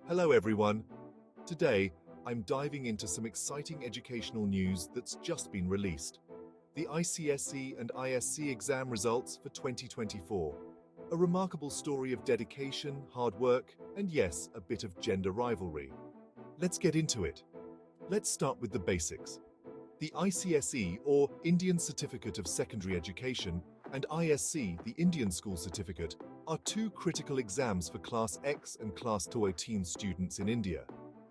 Hello everyone. Today, I'm diving into some exciting educational news that's just been released. The ICSE and ISC exam results for 2024. A remarkable story of dedication, hard work, and yes, a bit of gender rivalry. Let's get into it. Let's start with the basics. The ICSE, or Indian Certificate of Secondary Education, and ISC, the Indian School Certificate, are two critical exams for Class X and Class 2 students in India.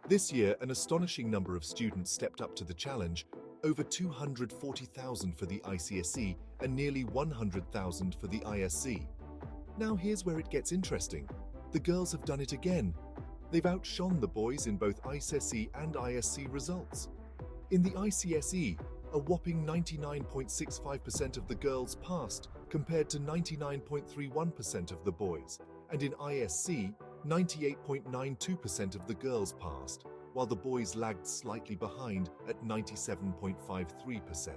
This year, an astonishing number of students stepped up to the challenge, over 240,000 for the ICSE and nearly 100,000 for the ISC. Now here's where it gets interesting. The girls have done it again. They've outshone the boys in both ICSE and ISC results. In the ICSE, a whopping 99.65% of the girls passed, compared to 99.31% of the boys, and in ISC, 98.92% of the girls passed, while the boys lagged slightly behind at 97.53%.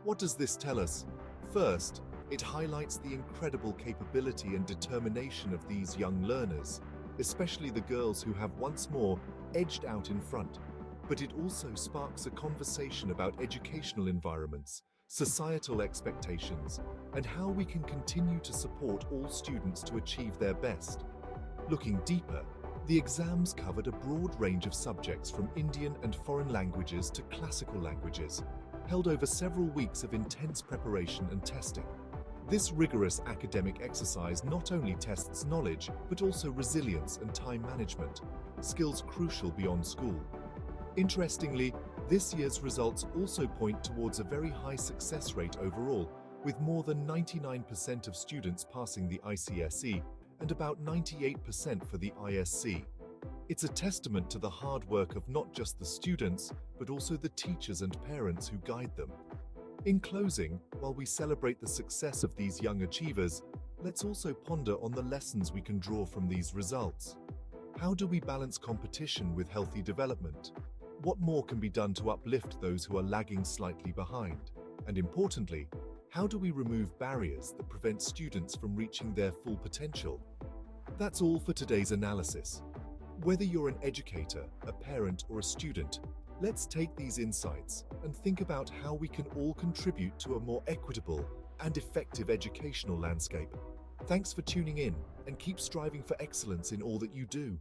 What does this tell us? First, it highlights the incredible capability and determination of these young learners, especially the girls who have once more edged out in front. But it also sparks a conversation about educational environments, societal expectations, and how we can continue to support all students to achieve their best. Looking deeper, the exams covered a broad range of subjects from Indian and foreign languages to classical languages, held over several weeks of intense preparation and testing. This rigorous academic exercise not only tests knowledge, but also resilience and time management, skills crucial beyond school. Interestingly, this year's results also point towards a very high success rate overall, with more than 99% of students passing the ICSE and about 98% for the ISC. It's a testament to the hard work of not just the students, but also the teachers and parents who guide them. In closing, while we celebrate the success of these young achievers, let's also ponder on the lessons we can draw from these results. How do we balance competition with healthy development? What more can be done to uplift those who are lagging slightly behind? And importantly, how do we remove barriers that prevent students from reaching their full potential? That's all for today's analysis. Whether you're an educator, a parent, or a student, let's take these insights and think about how we can all contribute to a more equitable and effective educational landscape. Thanks for tuning in, and keep striving for excellence in all that you do.